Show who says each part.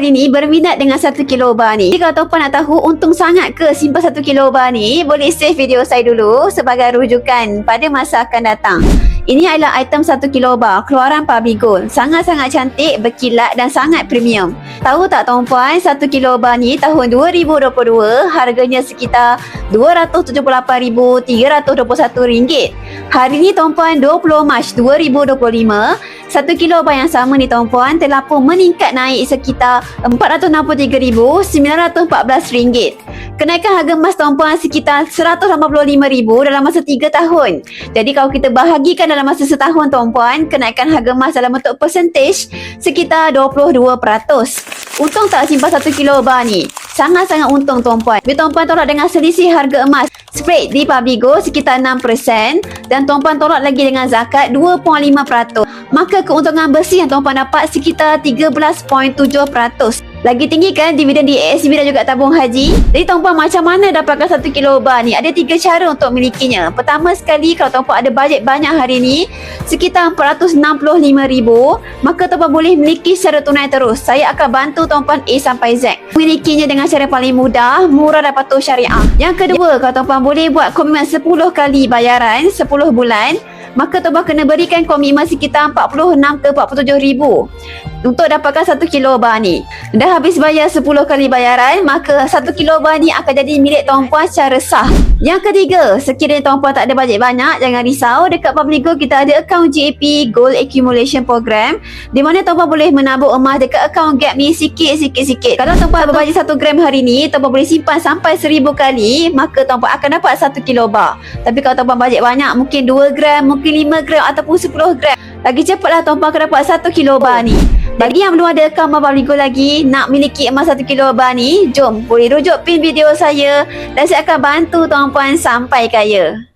Speaker 1: hari ni berminat dengan 1 kilo bar ni. Jika tuan-puan nak tahu untung sangat ke simpan 1 kilo bar ni, boleh save video saya dulu sebagai rujukan pada masa akan datang. Ini adalah item 1 kilo bar keluaran Public Gold. Sangat-sangat cantik, berkilat dan sangat premium. Tahu tak tuan-puan, 1 kilo bar ni tahun 2022 harganya sekitar RM278,321. Hari ni tuan-puan 20 Mac 2025, 1 kilo bar yang sama ni tuan-puan telah pun meningkat naik sekitar RM463,914. Kenaikan harga emas tuan-puan sekitar RM185,000 dalam masa 3 tahun. Jadi kalau kita bahagikan dalam masa setahun tuan-puan, kenaikan harga emas dalam bentuk persentage sekitar 22%. Untung tak simpan 1 kilo bar ni? Sangat-sangat untung tuan-puan. Bila tuan-puan tolak dengan selisih harga emas spread di Public Gold sekitar 6% dan tuan-puan tolak lagi dengan zakat 2.5%, maka keuntungan bersih yang tuan-puan dapat sekitar 13.7%. Lagi tinggi kan dividen di ASB dan juga tabung haji. Jadi tuan-puan, macam mana dapatkan 1 kilo bar ni? Ada 3 cara untuk milikinya. Pertama sekali, kalau tuan-puan ada bajet banyak hari ni, sekitar RM465,000, maka tuan-puan boleh miliki secara tunai terus. Saya akan bantu tuan-puan A sampai Z. Milikinya dengan cara paling mudah, murah dan patuh syariah. Yang kedua, kalau tuan-puan boleh buat komitmen 10 kali bayaran 10 bulan, maka tuan-puan kena berikan komitmen sekitar 46 ke 47,000 untuk dapatkan 1 kilo bar ni. Dah habis bayar 10 kali bayaran, maka 1 kilo bar ni akan jadi milik tuan-puan secara sah. Yang ketiga, sekiranya tuan-puan tak ada bajet banyak, jangan risau. Dekat Public Gold kita ada akaun GAP Gold Accumulation Program, di mana tuan-puan boleh menabung emas dekat akaun gap ni sikit-sikit. Kalau tuan-puan berbajet 1 gram hari ni, tuan-puan boleh simpan sampai 1000 kali, maka tuan-puan akan dapat 1 kilo bar. Tapi kalau tuan-puan bajet banyak, mungkin 2 gram, mungkin 5 gram ataupun 10 gram, lagi cepatlah tuan-puan akan dapat 1 kilo bar ni. Bagi yang belum ada akaun Public Gold lagi, nak miliki emas 1 kilo bar ni, jom boleh rujuk pin video saya dan saya akan bantu tuan-puan sampai kaya.